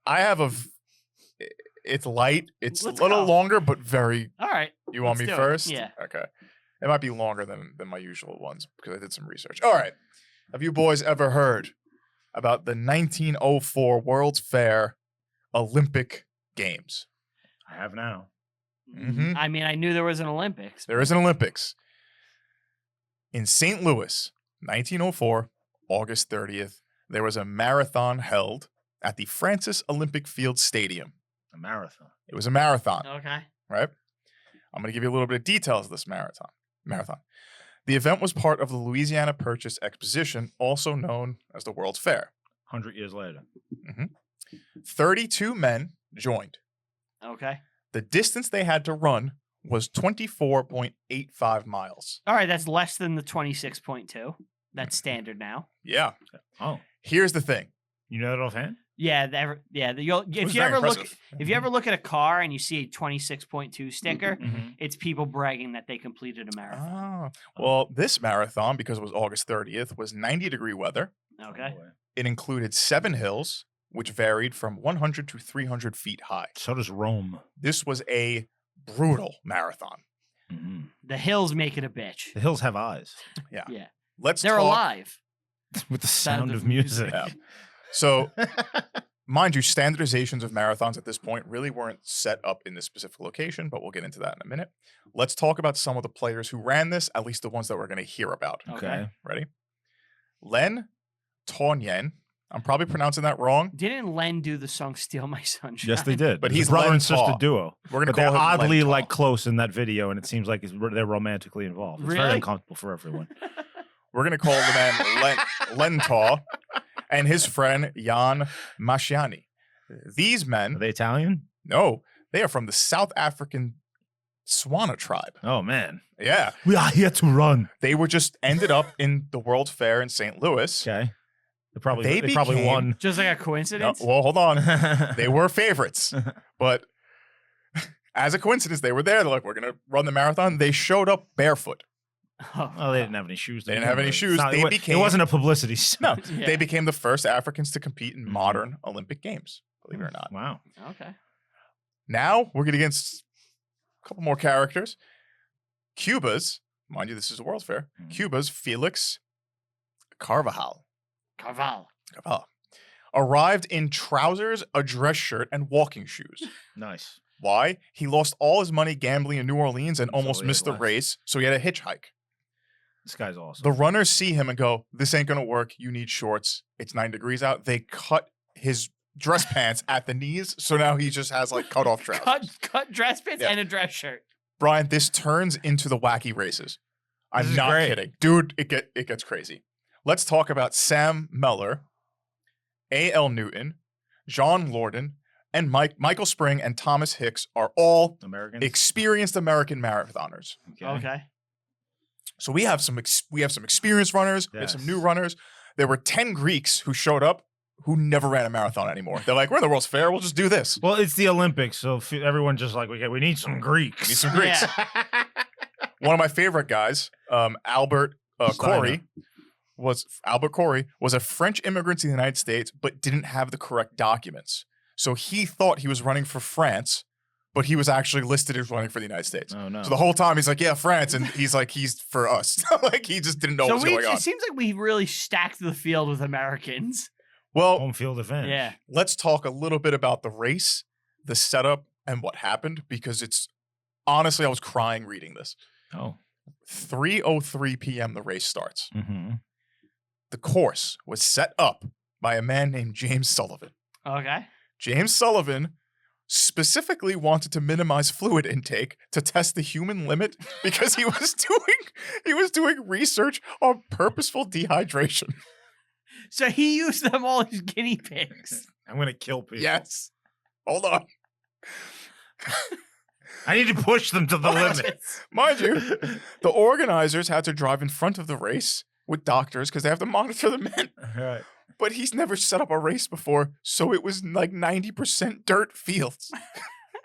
I have it's light. It's Let's a little go. longer, but very. All right. You want me Let's do it. first? Yeah. Okay. It might be longer than my usual ones because I did some research. All right. Have you boys ever heard about the 1904 World's Fair Olympic Games? I have now. Mhm. I mean, I knew there was an Olympics. There is an Olympics. In St. Louis, 1904, August 30th, there was a marathon held at the Francis Olympic Field Stadium. A marathon. It was a marathon, Okay. right? I'm going to give you a little bit of details of this marathon. The event was part of the Louisiana Purchase Exposition, also known as the World's Fair. 100 years later. 32 men joined. Okay. The distance they had to run was 24.85 miles. All right. That's less than the 26.2. That's standard now. Yeah. Oh. Here's the thing. You know that offhand? Yeah. It was If you very ever look, impressive. if you ever look at a car and you see a 26.2 sticker, Mm-hmm. it's people bragging that they completed a marathon. Well, this marathon, because it was August 30th, was 90-degree weather. Okay. It included 7 hills, which varied from 100 to 300 feet high. So does Rome. This was a brutal marathon. Mm-hmm. The hills make it a bitch. The hills have eyes. Yeah. Let's They're talk. alive. With the sound of music. Yeah. So, mind you, standardizations of marathons at this point really weren't set up in this specific location, but we'll get into that in a minute. Let's talk about some of the players who ran this, at least the ones that we're going to hear about. Okay. Ready? Len Tonyen. I'm probably pronouncing that wrong. Didn't Len do the song "Steal My Sunshine"? Yes, they did. But It's he's a brother Len and sister Taw. duo. We're going to But they're call him oddly Len Taw. like close in that video, and it seems like they're romantically involved. It's very Really? uncomfortable for everyone. We're going to call the man Len Taw and his friend Jan Masciani. These Are men, they Italian? no, they are from the South African Swana tribe. Oh man, Yeah. we are here to run. They were just ended up in the World's Fair in St. Louis. Okay, they probably They became- won. Just like a No, coincidence. well, hold on. They were favorites. But as a coincidence, they were there. They're like, we're going to run the marathon. They showed up barefoot. Oh, they didn't have any shoes. to They didn't have begin any with. shoes. It's not- They it wa- became- It wasn't a publicity stunt. No, Yeah. they became the first Africans to compete in Mhm. modern Olympic Games, believe it or not. Wow. Okay. Now we're getting against a couple more characters. Cuba's, mind you, this is a World's Fair. Mhm. Cuba's Felix Carvajal. Carval. Arrived in trousers, a dress shirt, and walking shoes. Nice. Why? He lost all his money gambling in New Orleans and So almost he missed the left. race, so he had to hitchhike. This guy's awesome. The runners see him and go, this ain't going to work. You need shorts. It's 9 degrees out. They cut his dress pants at the knees, so now he just has like cut off trousers. Cut dress pants Yeah. and a dress shirt. Brian, this turns into the wacky races. I'm This is not great. kidding. Dude, it gets crazy. Let's talk about Sam Meller, A.L. Newton, John Lorden, and Michael Spring and Thomas Hicks are all Americans. experienced American marathoners. Okay. So we have some experienced runners, we have some Yes. new runners. There were 10 Greeks who showed up who never ran a marathon anymore. They're like, we're in the World's Fair, we'll just do this. Well, it's the Olympics, so everyone just like we need some Greeks. We need some Greeks. Yeah. One of my favorite guys, Albert Corey, was a French immigrant to the United States, but didn't have the correct documents. So he thought he was running for France, but he was actually listed as running for the United States. Oh no. So the whole time he's like, yeah, France. And he's like, he's for us. Like he just didn't know what was going on. It seems like we really stacked the field with Americans. Well, home field advantage. Yeah. let's talk a little bit about the race, the setup, and what happened, because it's honestly, I was crying reading this. Oh. 3:03 p.m. the race starts. Mm-hmm. The course was set up by a man named James Sullivan. Okay. James Sullivan specifically wanted to minimize fluid intake to test the human limit because he was doing research on purposeful dehydration. So he used them all as guinea pigs. I'm gonna kill people. Yes. Hold on. I need to push them to the limit. Mind you, the organizers had to drive in front of the race with doctors because they have to monitor the men. Right. But he's never set up a race before, so it was like 90% dirt fields.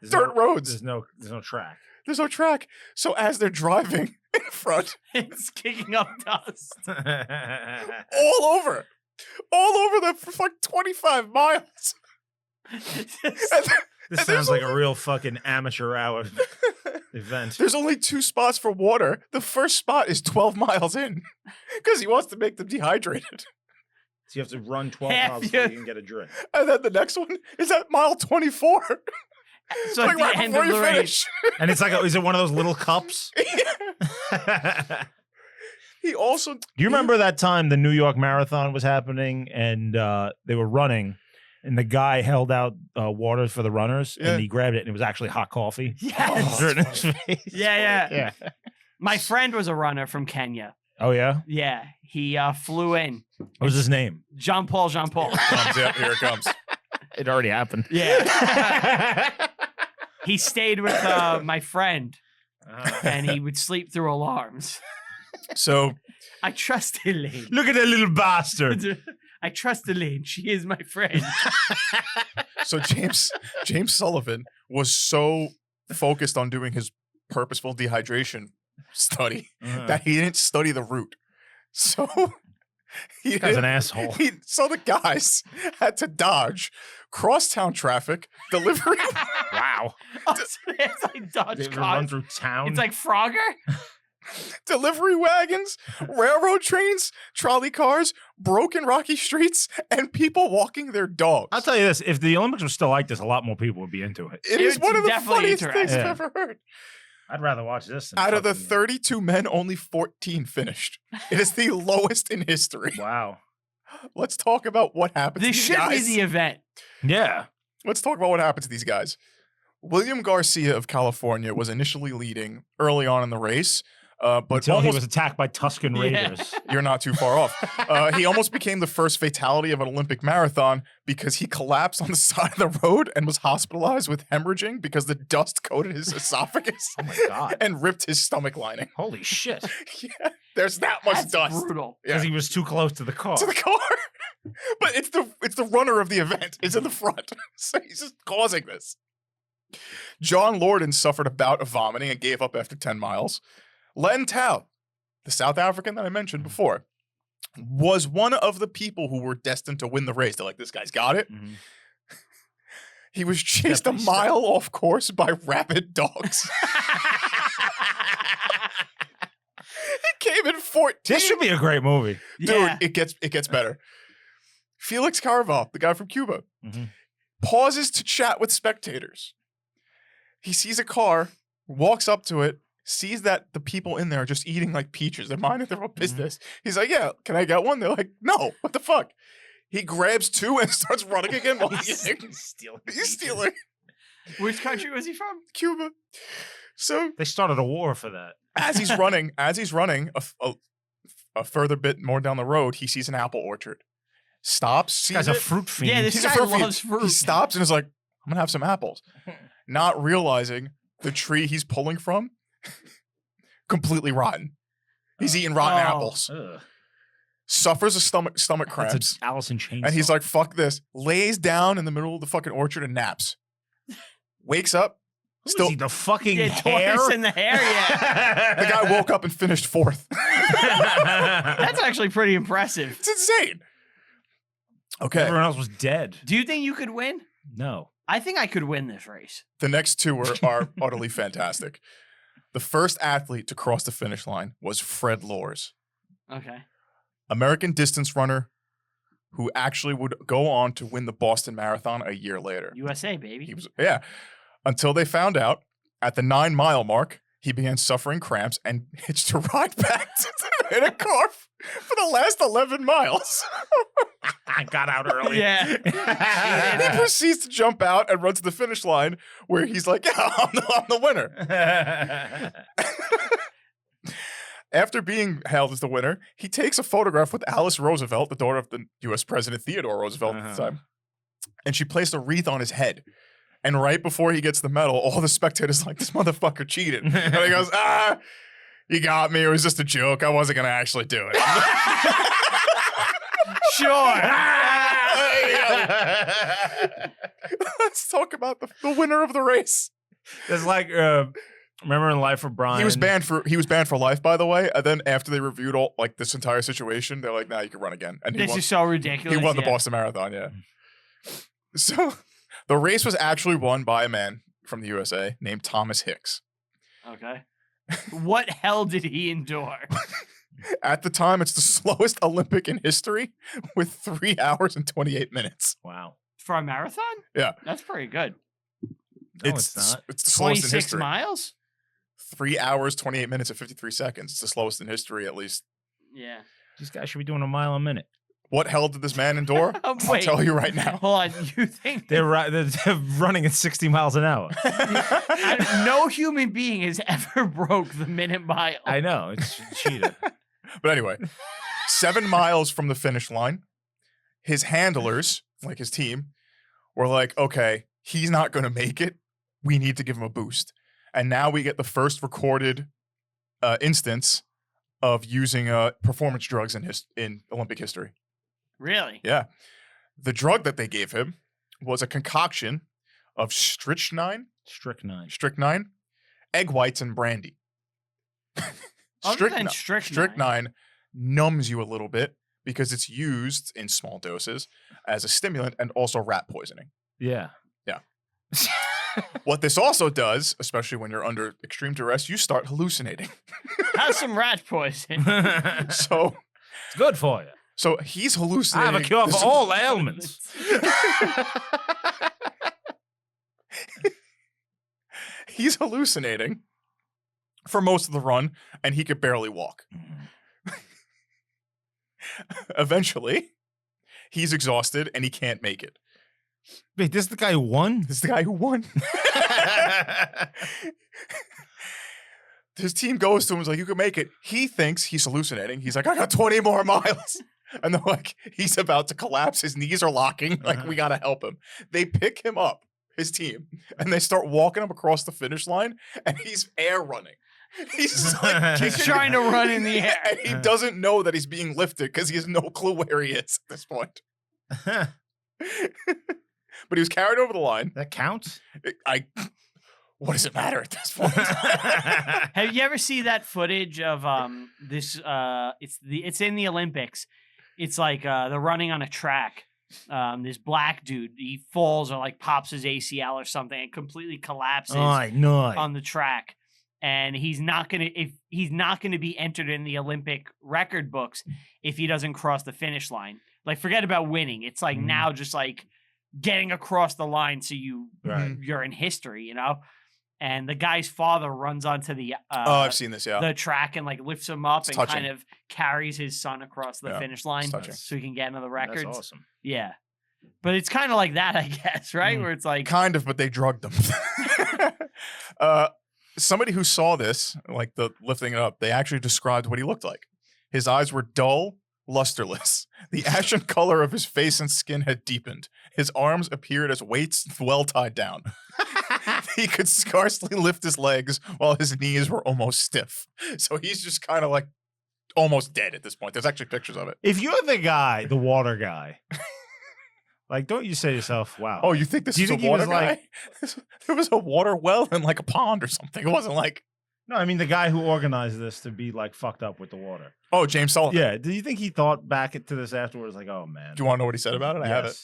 There's Dirt roads. There's no track. There's no track. So as they're driving in front, It's kicking up dust. all over the for like 25 miles. This sounds like a real fucking amateur hour event. There's only 2 spots for water. The first spot is 12 miles in because he wants to make them dehydrated. So you have to run 12 Half miles so you can get a drink. And then the next one is at mile 24. So at the end of the race. And it's like, is it one of those little cups? He also... Do you remember that time the New York Marathon was happening and they were running and the guy held out water for the runners and he grabbed it and it was actually hot coffee? Yes. In his face. Yeah. My friend was a runner from Kenya. Oh, yeah? Yeah. He flew in. What was his name? Jean Paul. Yep, here it comes. It already happened. Yeah. He stayed with my friend and he would sleep through alarms. So I trust Elaine. Look at that little bastard. I trust Elaine. She is my friend. So James Sullivan was so focused on doing his purposeful dehydration study that he didn't study the route. So he guy's an asshole. So the guys had to dodge crosstown traffic, delivery. Wow. Oh, so it's like Dodge They cars. run through town. It's like Frogger. Delivery wagons, railroad trains, trolley cars, broken rocky streets, and people walking their dogs. I'll tell you this, if the Olympics were still like this, a lot more people would be into it. It is It's one of the definitely funniest things interactive. I've ever heard. I'd rather watch this than Out of the fucking- 32 men, only 14 finished. It is the lowest in history. Wow. Let's talk about what happened to This these should be guys. the event. Yeah. Let's talk about what happened to these guys. William Garcia of California was initially leading early on in the race, but Until he almost, was attacked by Tuscan Yeah. Raiders. you're not too far off. He almost became the first fatality of an Olympic marathon because he collapsed on the side of the road and was hospitalized with hemorrhaging because the dust coated his esophagus Oh my God. and ripped his stomach lining. Holy shit. Yeah, there's that much That's dust brutal. Yeah. Because he was too close to the car. to the car. But it's the runner of the event. It's in the front. So he's just causing this. John Lorden suffered a bout of vomiting and gave up after 10 miles. Len Tao, the South African that I mentioned before, was one of the people who were destined to win the race. They're like, this guy's got it. Mhm. He was chased a Definitely mile off course by rabid dogs. He came in 14. This should be a great movie. Dude, Yeah. it gets better. Felix Carval, the guy from Cuba, Mhm. pauses to chat with spectators. He sees a car, walks up to it, sees that the people in there are just eating like peaches. They're minding their own business. He's like, yeah, can I get one? They're like, no, what the fuck? He grabs 2 and starts running again while he's eating. He's stealing Which country was he from? Cuba. So They started a war for that. as he's running, a further bit more down the road, he sees an apple orchard. Stops, This sees guy's a it. fruit fiend. Yeah, this He's a guy fruit fiend. loves fruit. He stops and is like, I'm gonna have some apples. Not realizing the tree he's pulling from completely rotten. He's eating rotten Oh. apples. Ugh. Suffers a stomach cramps. That's Alice in Chains. And he's like, fuck this. Lays down in the middle of the fucking orchard and naps. Wakes up. Still, the fucking Yeah, hair? twice in the hair, yeah. the guy woke up and finished 4th. That's actually pretty impressive. It's insane. Okay. Everyone else was dead. Do you think you could win? No. I think I could win this race. The next 2 are utterly fantastic. The first athlete to cross the finish line was Fred Lors, Okay. American distance runner who actually would go on to win the Boston Marathon a year later. USA, baby. He was, yeah. Until they found out at the 9-mile mark, he began suffering cramps and hitched a ride back in a car for the last 11 miles. I got out early. Yeah. He proceeds to jump out and run to the finish line where he's like, yeah, I'm the winner. After being hailed as the winner, he takes a photograph with Alice Roosevelt, the daughter of the U.S. President Theodore Roosevelt at the time, and she placed a wreath on his head. And right before he gets the medal, all the spectators are like, this motherfucker cheated. And he goes, you got me. It was just a joke. I wasn't going to actually do it. Sure. Let's talk about the winner of the race. It's like, remember in Life of Brian? He was banned for life, by the way. And then after they reviewed all like this entire situation, they're like, "Nah, you can run again." And This is so ridiculous. he won the yeah. Boston Marathon. Yeah. So The race was actually won by a man from the USA named Thomas Hicks. Okay. What hell did he endure? At the time, it's the slowest Olympic in history with 3 hours and 28 minutes. Wow. For a marathon? Yeah. That's pretty good. No, it's not. It's the slowest in 26 history. miles? 3 hours, 28 minutes, and 53 seconds. It's the slowest in history, at least. Yeah. These guys should be doing a mile a minute. What hell did this man endure? I'll tell you right now. Hold on. You think They're running at 60 miles an hour. no human being has ever broke the minute mile? I know. It's cheated. But anyway, 7 miles from the finish line, his handlers, like his team, were like, okay, he's not going to make it. We need to give him a boost. And now we get the first recorded instance of using performance drugs in Olympic history. Really? Yeah. The drug that they gave him was a concoction of strychnine, egg whites, and brandy. Other than strychnine. Strychnine numbs you a little bit because it's used in small doses as a stimulant and also rat poisoning. Yeah. Yeah. What this also does, especially when you're under extreme duress, you start hallucinating. Have some rat poison. So it's good for you. So he's I hallucinating. have a cure for all ailments. He's hallucinating for most of the run, and he could barely walk. Eventually, he's exhausted, and he can't make it. Wait, this is the guy who won? This is the guy who won. His team goes to him and is like, you can make it. He thinks he's hallucinating. He's like, I got 20 more miles. And they're like, he's about to collapse. His knees are locking. Like, we got to help him. They pick him up, his team, and they start walking him across the finish line, and he's air running. He's like, He's trying to run in the air. And he doesn't know that he's being lifted because he has no clue where he is at this point. But he was carried over the line. That counts? What does it matter at this point? Have you ever seen that footage of this? It's in the Olympics. It's like they're running on a track. This black dude, he falls or like pops his ACL or something and completely collapses on the track. And he's not gonna be entered in the Olympic record books if he doesn't cross the finish line. Like, forget about winning. It's like now just like getting across the line so you're in history, you know. And the guy's father runs onto the I've seen this, yeah. the track and like lifts him up It's and touching. kind of carries his son across the finish line so he can get into the records. That's awesome. Yeah. But it's kind of like that, I guess, right? Where it's like kind of, but they drugged him. Somebody who saw this, like the lifting it up, they actually described what he looked like. His eyes were dull, lusterless. The ashen color of his face and skin had deepened. His arms appeared as weights well tied down. He could scarcely lift his legs while his knees were almost stiff. So he's just kind of like almost dead at this point. There's actually pictures of it. If you're the water guy, like, don't you say to yourself, wow. Oh, you think this is a water guy? There was a water well in like a pond or something. It wasn't like... No, I mean the guy who organized this to be like fucked up with the water. Oh, James Sullivan. Yeah. Do you think he thought back to this afterwards like, oh, man. Do you want to know what he said about it? I have it.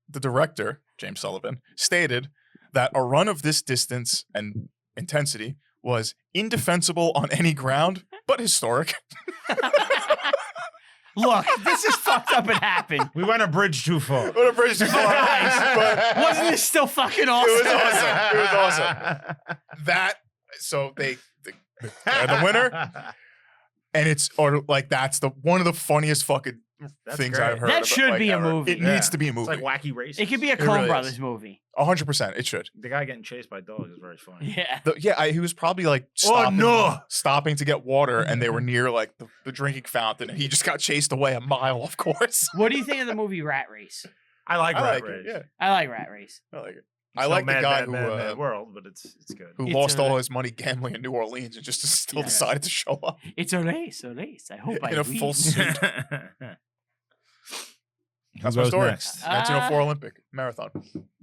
The director, James Sullivan, stated that a run of this distance and intensity was indefensible on any ground, but historic. Look, this is fucked up and happened. We went a bridge too far. What a bridge too far. But wasn't this still fucking awesome? It was awesome. It was awesome. So they're the winner. And it's that's one of the funniest fucking things great. I've heard. That should be a ever. movie. It needs to be a movie. It's like Wacky Race. It could be a It Coen really Brothers is. movie. 100%. It should. The guy getting chased by dogs is very funny. Yeah. He was probably like stopping to get water, and they were near like the drinking fountain, and he just got chased away a mile, of course. What do you think of the movie Rat Race? I like Rat it, Race. yeah. I like Rat Race. I like it. It's I like the guy Mad World, but it's good. who It's lost a- all his money gambling in New Orleans and just still decided to show up It's a race, a race. I hope I in a win. full suit. Who That's my goes story. next? 1904 Olympic marathon.